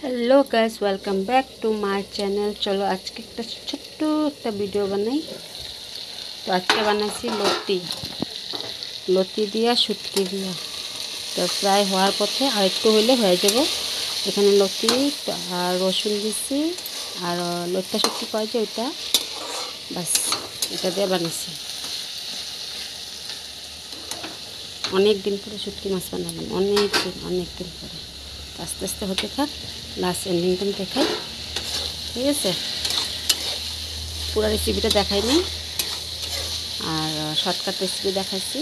Hello guys, welcome back to my channel. चलो आज के एक छोट्ट एक भिडियो बनाई। तो आज के बनाइছি लती दिया शुटकी दिया। तो फ्राई হওয়ার পথে আর একটু হইলে হয়ে যাব। এখানে লতি আর রসুন দিছি আর লতা শুটকি পাওয়া যায় ওটা, বাস এটা দিয়ে বানাইছি। অনেক দিন পরে শুটকি মাছ বানালাম, অনেক দিন পরে। আস্তে আস্তে হতে থাক, লাস্ট এন্ডিংটা দেখাই, ঠিক আছে? পুরো রেসিপিটা দেখাই নি, আর শর্টকাট রেসিপি দেখাইছি।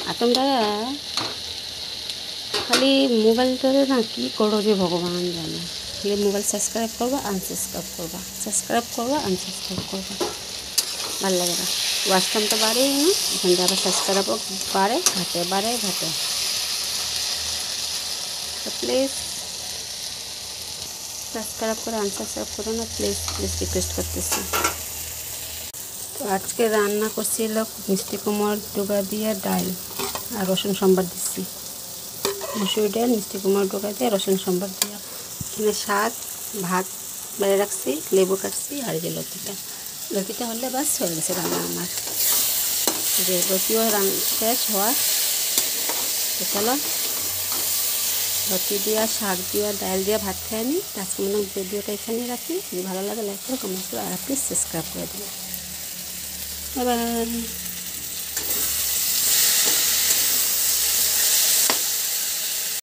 আর তোমরা খালি মোবাইল ধরে না কি করো যে ভগবান জানে। খালি মোবাইল সাবস্ক্রাইব করবা, আনসাবস্ক্রাইব করবা, সাবস্ক্রাইব করবা, আনসাবস্ক্রাইব করবা, ভালো লাগে না। ওয়াচ টাইম তো বাড়েই না, এখান থেকে আবার সাবস্ক্রাইবও বাড়ে ঘাটে। তো প্লিজ সাবস্ক্রাইব করে আনসাবস্ক্রাইব করো না, প্লিজ রিকোয়েস্ট করতেছি। তো আজকে রান্না করছিল মিষ্টি কুমড়োর ডোকা দিয়ে ডাল আর রসুন সম্বার দিচ্ছি। মসুর ডাল, মিষ্টি কুমড়োর ডোকা দিয়ে রসুন সম্বার দিয়ে। এখানে শাক ভাত বেড়ে রাখছি, লেবু কাটছি, আর যে লতিটা হলে বাস হয়ে গেছে রান্না আমার। যে লতিও শেষ হওয়ার। তো চলো লতি দিয়া, শাক দিয়া, ডাল দিয়া ভাত খাই নি। আজকে মনে ভিডিওটা এখানে রাখি। যদি ভালো লাগে লাইক করো, কমেন্ট করো, আর প্লিজ সাবস্ক্রাইব করে দেবো। Bye bye.